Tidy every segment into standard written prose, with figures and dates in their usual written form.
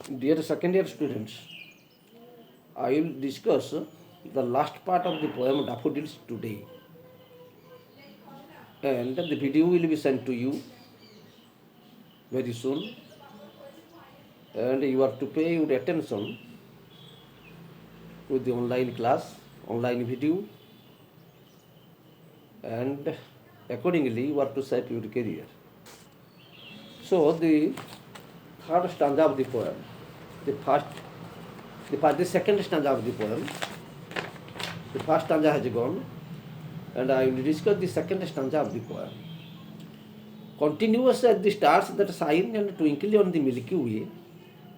Dear second year students, I will discuss the last part of the poem Daffodils today, and the video will be sent to you very soon, and you have to pay your attention to the online class, online video, and accordingly you have to shape your career. So the third stanza of the poem, the first, the second stanza of the poem, the first stanza has gone, and I will discuss the second stanza of the poem. Continuous as the stars that shine and twinkle on the Milky Way,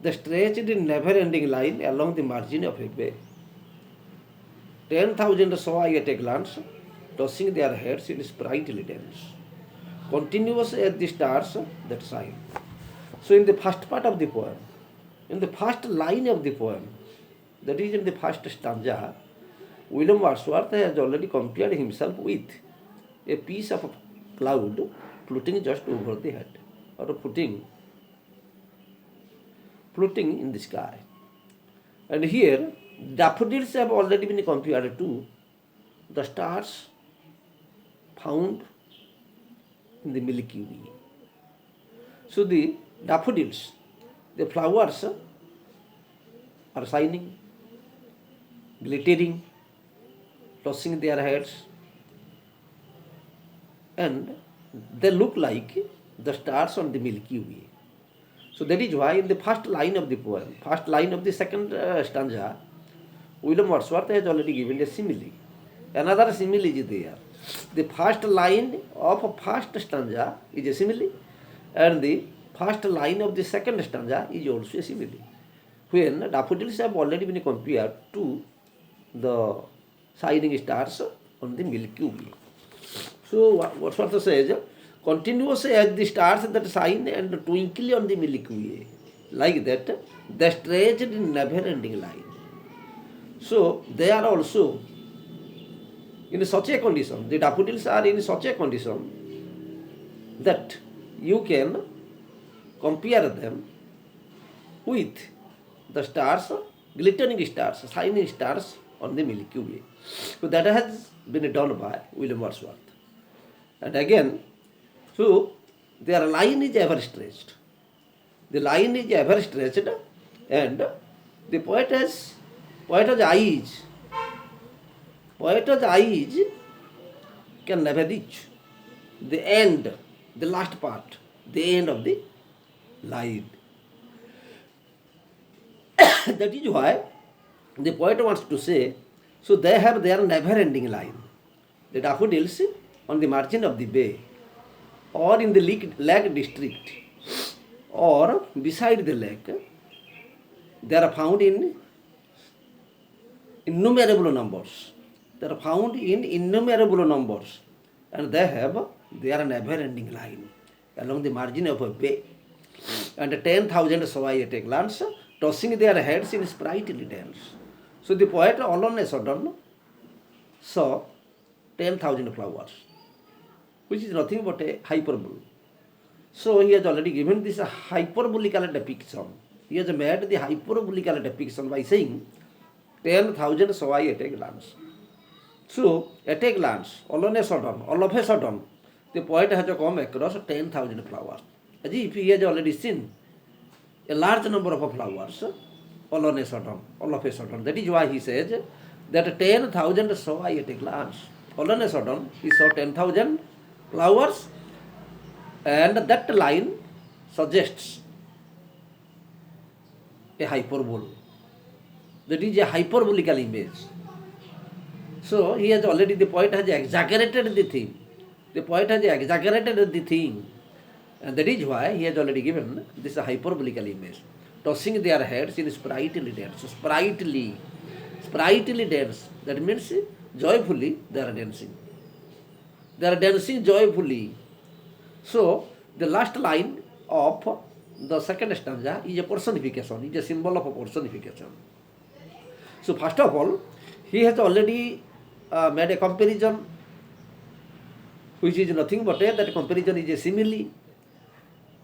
the stretched in never-ending line along the margin of a bay. 10,000 saw I at a glance, tossing their heads in sprightly dance. Continuous as the stars that shine. So in the first part of the poem, in the first line of the poem, that is in the first stanza, William Wordsworth has already compared himself with a piece of cloud floating just over the head, or floating in the sky. And here, daffodils have already been compared to the stars found in the Milky Way. So the daffodils, the flowers are shining, glittering, tossing their heads, and they look like the stars on the Milky Way. So that is why in the first line of the poem, first line of the second stanza, William Wordsworth has already given a simile. Another simile is there. The first line of first stanza is a simile, and the first line of the second stanza is also a simile. When daffodils have already been compared to the shining stars on the Milky Way. So Wordsworth says, continuous as the stars that shine and twinkle on the Milky Way, like that, they stretched in never-ending line. So they are also in such a condition, the daffodils are in such a condition that you can compare them with the stars, glittering stars, shining stars on the Milky Way. So that has been done by William Wordsworth. And again, so their line is ever stretched. The line is ever stretched, and the poet's eyes can never reach the end, the last part, the end of the line. That is why the poet wants to say, so they have their never-ending line. The daffodils on the margin of the bay, or in the lake district, or beside the lake, they are found in innumerable numbers. They are found in innumerable numbers, and they have their never-ending line along the margin of a bay. And 10,000 saw I at a glance, tossing their heads in sprightly dance. So the poet all on a sudden saw 10,000 flowers, which is nothing but a hyperbole. So he has already given this a hyperbolical depiction. He has made the hyperbolical depiction by saying 10,000 saw I at a glance. So at a glance, all of a sudden, the poet has come across 10,000 flowers, as if he has already seen a large number of flowers all of a sudden. That is why he says that 10,000 saw I at a glance. All of a sudden, he saw 10,000 flowers, and that line suggests a hyperbole. That is a hyperbolical image. So he has already, the poet has exaggerated the thing. And that is why he has already given this hyperbolical image. Tossing their heads in sprightly dance. Sprightly dance. That means joyfully they are dancing. They are dancing joyfully. So the last line of the second stanza is a personification, is a symbol of a personification. So first of all, he has already made a comparison, which is nothing but that comparison is a simile.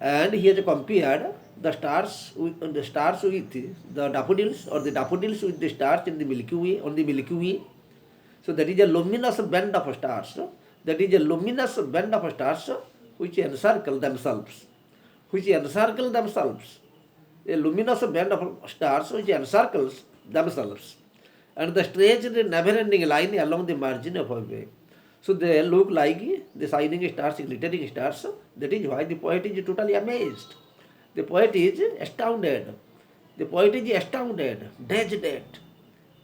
and he has compared the stars with the daffodils, or the daffodils with the stars in the Milky Way, on the Milky Way. So that is a luminous band of stars. That is a luminous band of stars which encircle themselves. Which encircle themselves. A luminous band of stars which encircles themselves. And the strange never-ending line along the margin of a way. So they look like the shining stars, glittering stars. That is why the poet is totally amazed. The poet is astounded. The poet is astounded, dazzled.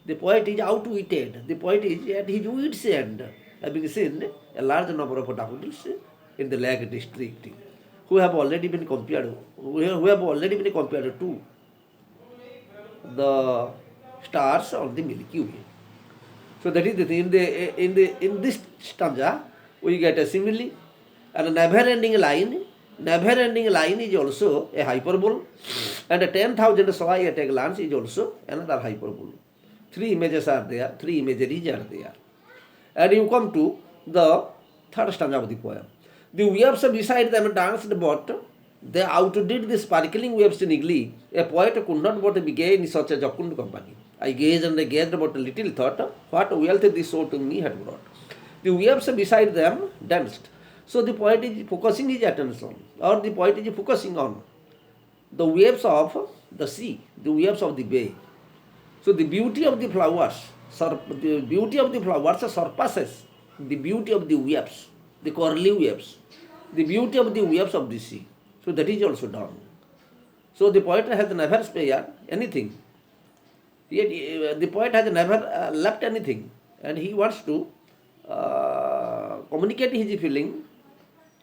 The poet is outwitted. The poet is at his wit's end, having seen a large number of daffodils in the Lake district, who have already been compared, to the stars on the Milky Way. So that is the thing. In this stanza, we get a simile and a never-ending line. Never-ending line is also a hyperbole, and a 10,000 saw at a glance is also another hyperbole. Three images are there, three imageries are there. And you come to the third stanza of the poem. The waves beside them danced, but they outdid the sparkling waves in glee. A poet could not but be gay in such a jocund company. I gazed and gazed, but little thought what wealth this show to me had brought. The waves beside them danced. So the poet is focusing his attention, or the poet is focusing on the waves of the sea, the waves of the bay. So the beauty of the flowers surpasses the beauty of the waves, the curly waves, the beauty of the waves of the sea. So that is also done. So the poet has never spared anything. Yet the poet has never left anything, and he wants to communicate his feeling.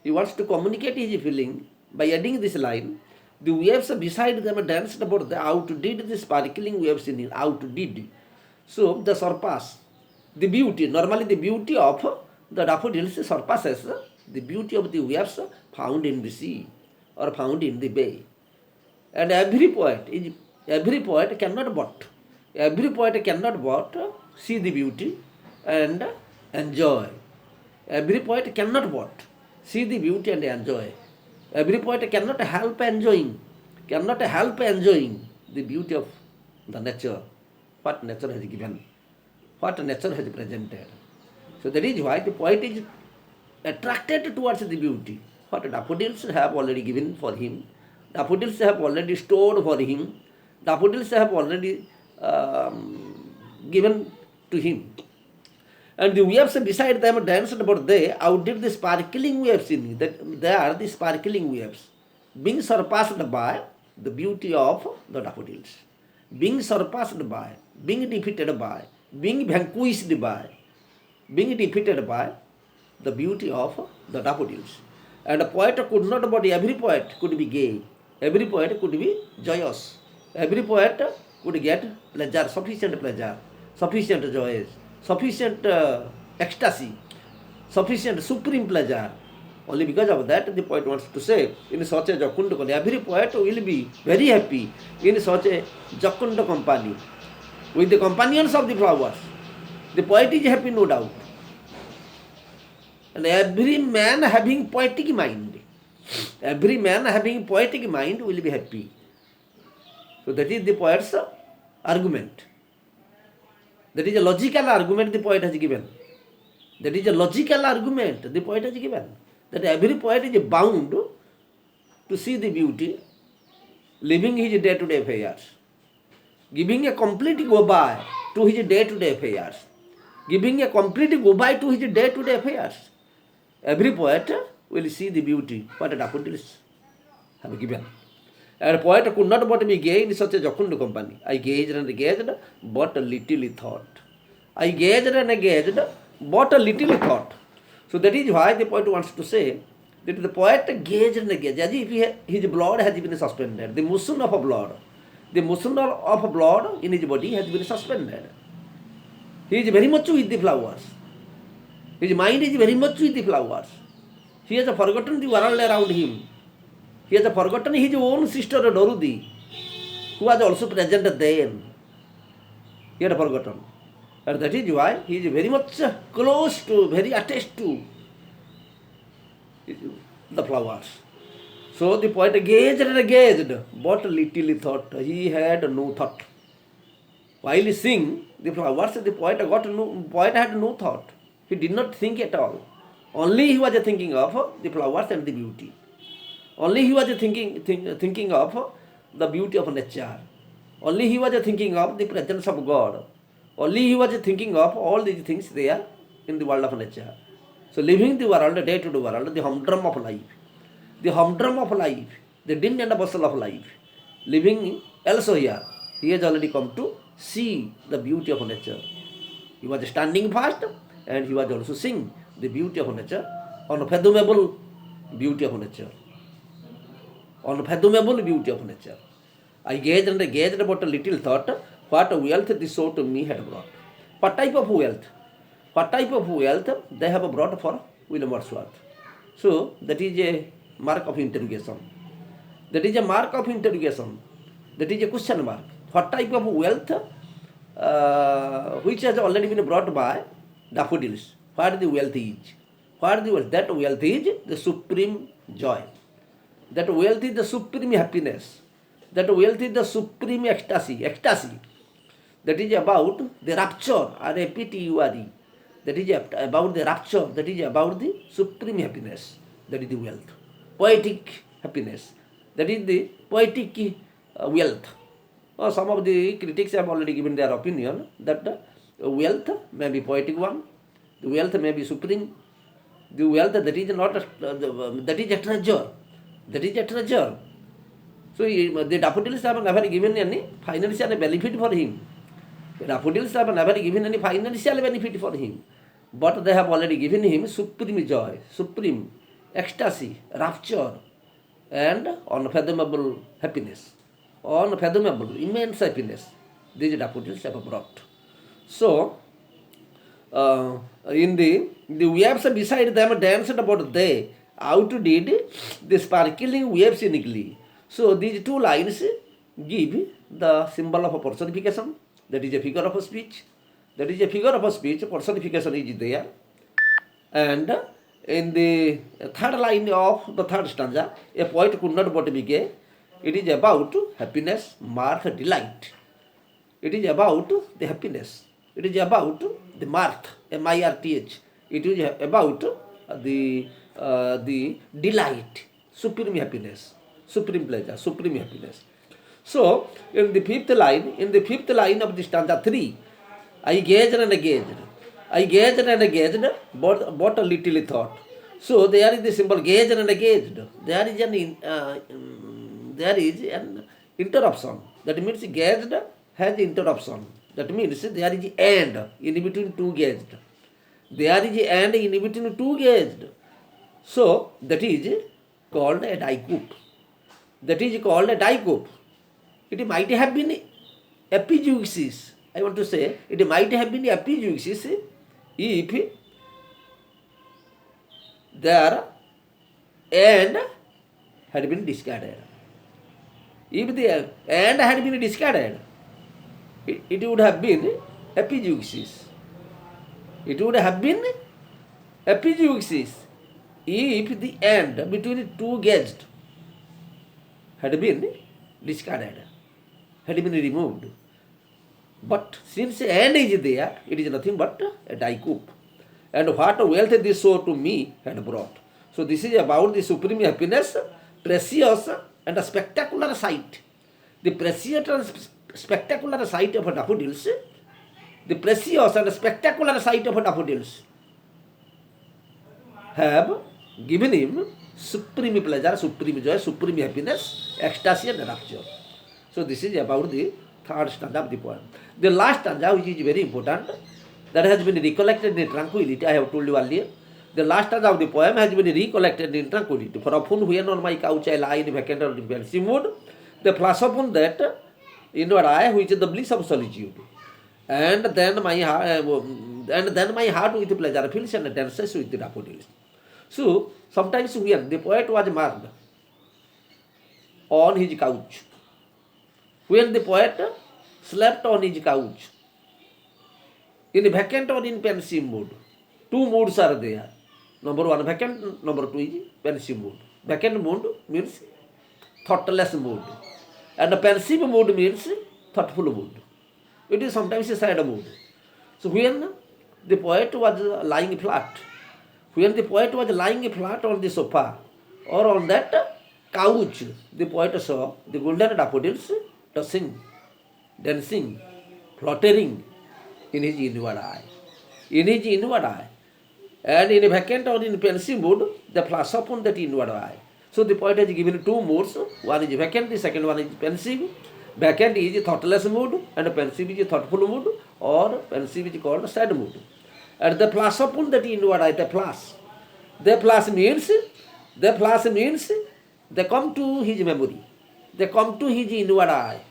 He wants to communicate his feeling by adding this line. The waves beside them danced, but they outdid the sparkling waves in it. Outdid. So the surpass. The beauty. Normally the beauty of the daffodils surpasses the beauty of the waves found in the sea or found in the bay. And every poet cannot but see the beauty and enjoy. Every poet cannot but see the beauty and enjoy. Every poet cannot help enjoying the beauty of the nature, what nature has given, what nature has presented. So that is why the poet is attracted towards the beauty. What daffodils have already given for him, daffodils have already stored for him, daffodils have already given to him. And the waves beside them danced, but they outdid the sparkling waves in that they are the sparkling waves, being surpassed by the beauty of the daffodils, being surpassed by, being defeated by, being vanquished by, being defeated by the beauty of the daffodils. And a poet could not, but every poet could be gay, every poet could be joyous, every poet could get pleasure, sufficient joy, sufficient ecstasy, sufficient supreme pleasure. Only because of that, the poet wants to say, in such a jocund company, every poet will be very happy in such a jocund company, with the companions of the flowers. The poet is happy, no doubt. And every man having poetic mind will be happy. So that is the poet's argument. That is a logical argument the poet has given. That every poet is bound to see the beauty, living his day-to-day affairs, giving a complete go-by to his day-to-day affairs, Every poet will see the beauty what daffodils have given. And a poet could not but be gay in such a jocund company. I gazed and gazed, but little thought. But a little thought. So that is why the poet wants to say that the poet gazed and gazed, as if his blood has been suspended. The motion of blood in his body has been suspended. He is very much with the flowers. His mind is very much with the flowers. He has forgotten the world around him. He has forgotten his own sister Dorudi, who was also present then. He had forgotten. And that is why he is very much close to, very attached to the flowers. So the poet gazed and gazed, but little he thought. He had no thought. While he sing the flowers, the poet had no thought. He did not think at all. Only he was thinking of the flowers and the beauty. Only he was thinking of the beauty of nature. Only he was thinking of the presence of God. Only he was thinking of all these things there in the world of nature. So living the world, day to day world, the humdrum of life. The humdrum of life, the din and bustle of life. Living also here. He has already come to see the beauty of nature. He was standing fast and he was also seeing the beauty of nature, unfathomable beauty of nature. Unfathomable beauty of nature. I gazed and gazed about a little thought, what wealth this so to me had brought. What type of wealth? What type of wealth they have brought for William Wordsworth? So that is a mark of interrogation. That is a mark of interrogation. That is a question mark. What type of wealth which has already been brought by daffodils? What the wealth is? What the wealth? That wealth is the supreme joy. That wealth is the supreme happiness. That wealth is the supreme ecstasy. Ecstasy. That is about the rapture, R-A-P-T-U-R-E. That is about the rapture. That is about the supreme happiness. That is the wealth. Poetic happiness. That is the poetic wealth. Some of the critics have already given their opinion that wealth may be poetic one. The wealth may be supreme. The wealth that is not that is a treasure. That is a treasure. So the daffodils have never given any financial benefit for him. The daffodils have never given any financial benefit for him. But they have already given him supreme joy, supreme ecstasy, rapture, and unfathomable happiness. Unfathomable, immense happiness. These daffodils have brought. So, in the waves beside them danced about they outdid the sparkling waves in glee. So these two lines give the symbol of a personification. That is a figure of a speech. That is a figure of a speech. Personification is there. And in the third line of the third stanza, a poet could not but be gay. It is about happiness, mirth, delight. It is about the happiness. It is about the mirth, M-I-R-T-H. It is about the delight, supreme happiness, supreme pleasure, supreme happiness. So, in the fifth line of the stanza 3, I gazed and gazed. I gazed and gazed, but a little thought. So, there is the symbol gazed and gazed. There is an interruption. That means gazed has interruption. That means there is and in between two gazed. There is and in between two gazed. So, that is called a dicoop. That is called a dicoop. It might have been epizeuxis. I want to say it might have been epizeuxis if there and had been discarded. If the and had been discarded, it would have been epizeuxis. It would have been epizeuxis if the and between two gazed had been discarded, had been removed. But since and is there, it is nothing but a dicoop. And what wealth this so to me had brought. So this is about the supreme happiness, precious and a spectacular sight. The precious and spectacular sight of daffodils, the precious and spectacular sight of daffodils have given him supreme pleasure, supreme joy, supreme happiness, ecstasy and rapture. So this is about the third stanza of the poem. The last stanza, which is very important, that has been recollected in tranquility, I have told you earlier. The last stanza of the poem has been recollected in tranquility. For often when on my couch I lie in vacant or pensive mood, the flash upon that inward eye, which is the bliss of solitude. And then my heart with pleasure fills and dances with the daffodils. So sometimes when the poet was marked on his couch, when the poet slept on his couch, in vacant or in pensive mood, two moods are there. Number one vacant, number two is pensive mood. Vacant mood means thoughtless mood. And the pensive mood means thoughtful mood. It is sometimes a sad mood. So when the poet was lying flat, when the poet was lying flat on the sofa or on that couch, the poet saw the golden daffodils tossing, dancing, fluttering in his inward eye. In his inward eye. And in a vacant or in pensive mood, they flash upon that inward eye. So the poet has given two moods. One is vacant, the second one is pensive. Vacant is a thoughtless mood, and pensive is a thoughtful mood, or pensive is called sad mood. And the flash upon that inward eye, the flash. The flash means they come to his memory. They come to his inward eye.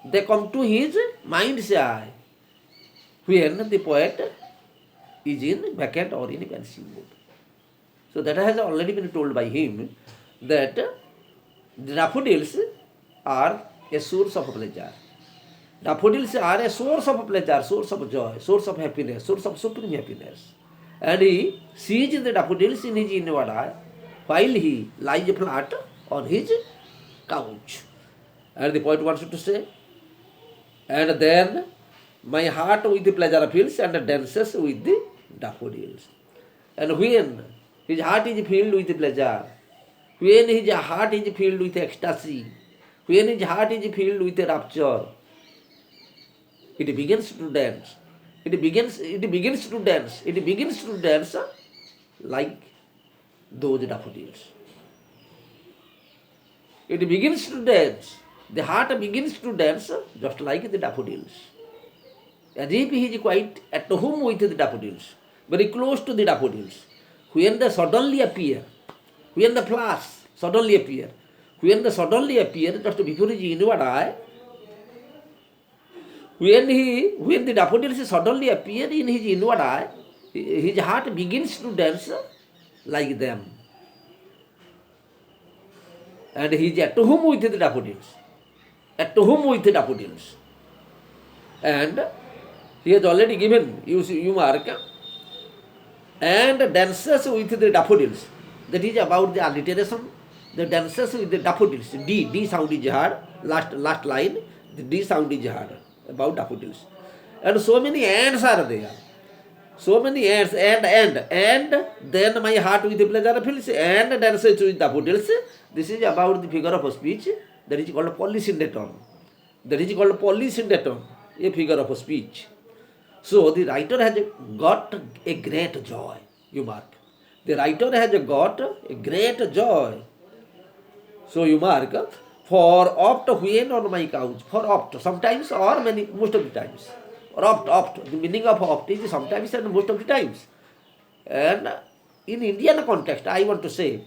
They come to his mind's eye. When the poet is in vacant or in pensive mood. So that has already been told by him that the daffodils are a source of pleasure. Daffodils are a source of pleasure, source of joy, source of happiness, source of supreme happiness. And he sees the daffodils in his inward eye while he lies flat on his couch. And the poet wants to say, and then my heart with the pleasure fills and dances with the daffodils. And when his heart is filled with pleasure, when his heart is filled with ecstasy, when his heart is filled with rapture, it begins to dance. It begins to dance. It begins to dance like those daffodils. It begins to dance. The heart begins to dance just like the daffodils. As if he is quite at home with the daffodils, very close to the daffodils. When they suddenly appear, when the flash suddenly appear, when they suddenly appear just before his inward eye, when the daffodils suddenly appear in his inward eye, his heart begins to dance like them. And he is at home with the daffodils. At home with the daffodils. And he has already given, you mark, and dances with the daffodils. That is about the alliteration. The dances with the daffodils. D sound is hard. Last line, the D sound is hard about daffodils. And so many ants are there. So many ants, and then my heart with the pleasure fills, and dances with daffodils. This is about the figure of speech that is called polysyndeton. That is called polysyndeton, a figure of speech. So the writer has got a great joy, you mark. The writer has got a great joy. So you mark, for oft when on my couch, for oft, sometimes or many, most of the times. Or oft, the meaning of oft is sometimes and most of the times. And in Indian context, I want to say,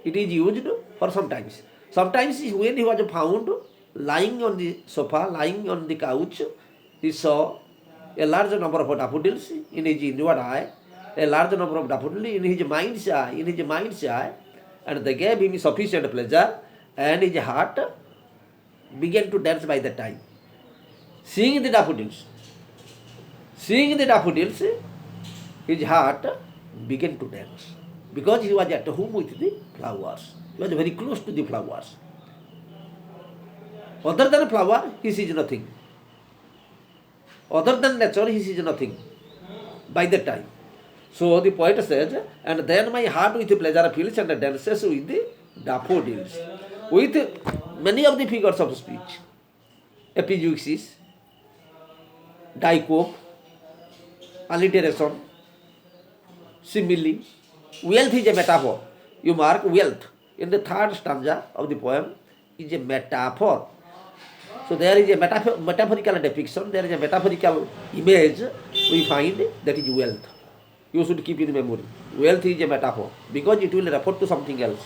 it is used for sometimes. Sometimes when he was found lying on the sofa, lying on the couch, he saw a large number of daffodils in his inward eye, a large number of daffodils in his mind's eye, and they gave him sufficient pleasure, and his heart began to dance by that time. Seeing the daffodils, his heart began to dance, because he was at home with the flowers. He was very close to the flowers. Other than flower, he sees nothing. Other than nature, he sees nothing by that time. So the poet says, and then my heart with pleasure fills and dances with the daffodils. With many of the figures of speech. Epizeuxis, dicope, alliteration, simile. Wealth is a metaphor. You mark wealth in the third stanza of the poem is a metaphor. So there is a metaphorical depiction, there is a metaphorical image we find, that is wealth. You should keep in memory. Wealth is a metaphor because it will refer to something else.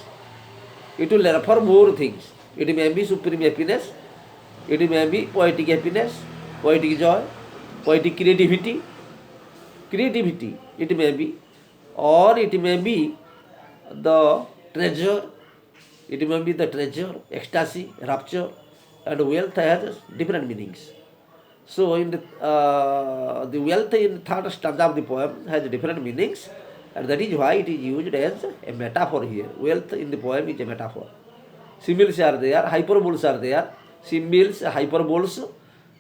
It will refer more things. It may be supreme happiness, it may be poetic happiness, poetic joy, poetic creativity, it may be, or it may be the treasure, ecstasy, rapture, and wealth has different meanings. So in the wealth in third stanza of the poem has different meanings, And that is why it is used as a metaphor here. Wealth in the poem is a metaphor. Similes are there, hyperboles are there. Similes, hyperboles,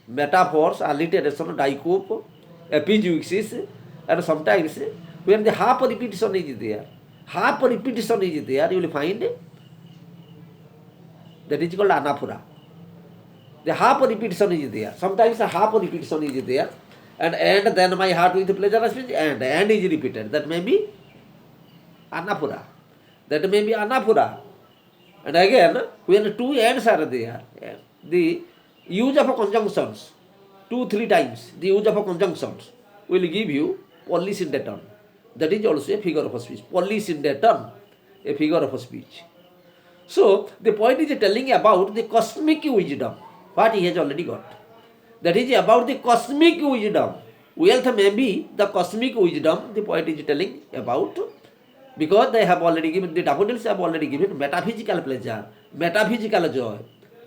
metaphors, alliteration, dicope, epizeuxis, and sometimes when the half repetition is there, you will find that is called anaphora. The half repetition is there. Sometimes a half repetition is there. And then my heart with pleasure speech, and is repeated. That may be anaphora. That may be anaphora. And again, when two ends are there, the use of conjunctions, 2-3 times, the use of conjunctions will give you polysyndeton. That is also a figure of speech. Polysyndeton, a figure of speech. So, the poet is telling about the cosmic wisdom, what he has already got. That is about the cosmic wisdom. Wealth may be the cosmic wisdom the poet is telling about, because they have already given, the daffodils have already given metaphysical pleasure, metaphysical joy,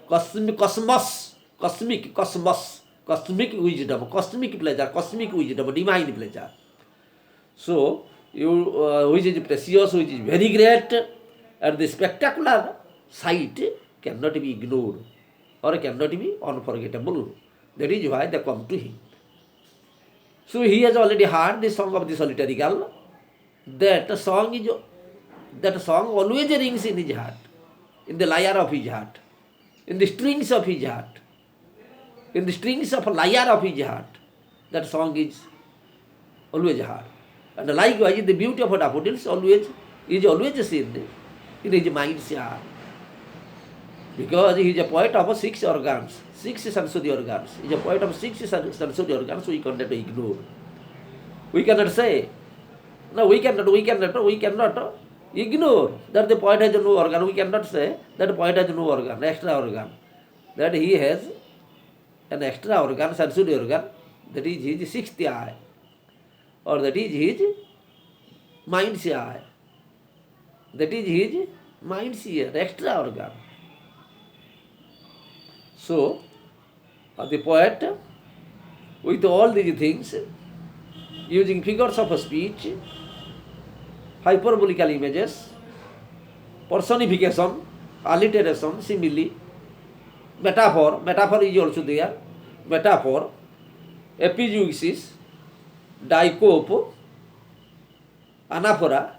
cosmos, cosmic wisdom, cosmic pleasure, cosmic wisdom, divine pleasure. So, which is precious, which is very great, and the spectacular sight cannot be ignored or cannot be unforgettable. That is why they come to him. So he has already heard the song of the solitary girl. That song always rings in his heart, in the lyre of his heart, in the strings of his heart, in the strings of a lyre of his heart. That song is always heard. And likewise, the beauty of a daffodils is always seen in his mind's heart. Because he is a poet of 6 organs, 6 sensory organs. He is a poet of 6 sensory organs, so we cannot ignore. We cannot say, no, we cannot ignore that the poet has no organ. We cannot say that the poet has no organ, extra organ. That he has an extra organ, sensory organ, that is his 6th eye, or that is his mind's eye. That is his mind's ear, extra organ. So, the poet, with all these things, using figures of speech, hyperbolical images, personification, alliteration, simile, metaphor is also there, metaphor, epizeuxis, dicope, anaphora,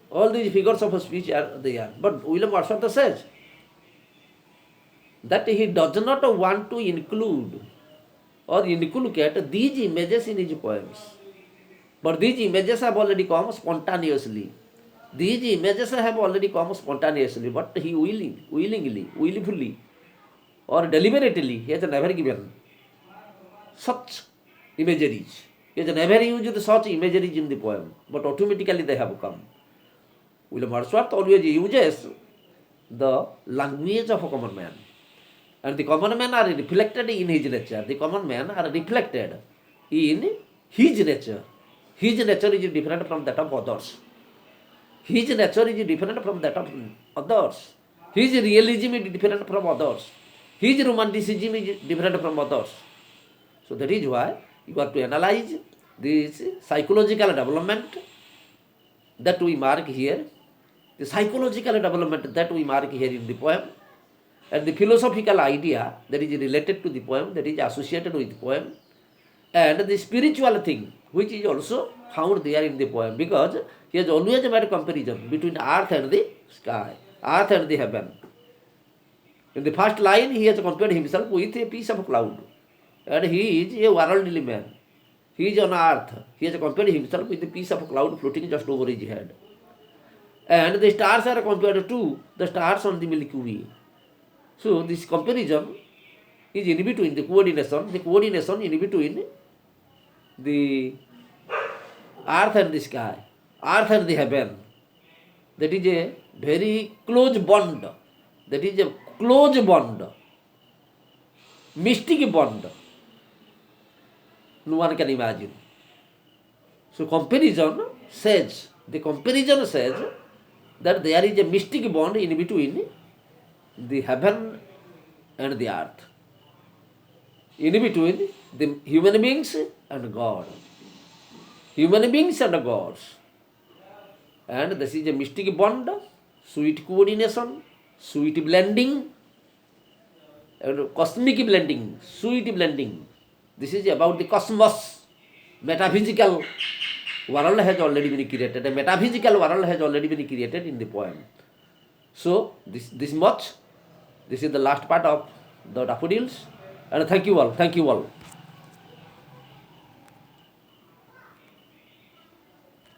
all these figures of speech are there. But William Wordsworth says that he does not want to include or inculcate these images in his poems. But these images have already come spontaneously. But he willfully, or deliberately, he has never given such imageries. He has never used such imageries in the poem, but automatically they have come. William Wordsworth always uses the language of a common man. And the common men are reflected in his nature. The common men are reflected in his nature. His nature is different from that of others. His nature is different from that of others. His realism is different from others. His romanticism is different from others. So that is why you have to analyze this psychological development that we mark here, the psychological development that we mark here in the poem, and the philosophical idea that is related to the poem, that is associated with the poem, and the spiritual thing which is also found there in the poem, because he has always made a comparison between earth and the sky, earth and the heaven. In the first line, he has compared himself with a piece of cloud, and he is a worldly man. He is on earth. He has compared himself with a piece of cloud floating just over his head. And the stars are compared to the stars on the Milky Way. So this comparison is in between the coordination in between the earth and the sky, earth and the heaven. That is a very close bond. That is a close bond, mystic bond. No one can imagine. So the comparison says that there is a mystic bond in between the heaven and the earth, in between the human beings and God, human beings and gods. and this is a mystic bond, sweet coordination, sweet blending, cosmic blending, sweet blending. This is about the cosmos. Metaphysical world has already been created. A metaphysical world has already been created in the poem. So this much. This is the last part of the daffodils. And thank you all. Thank you all.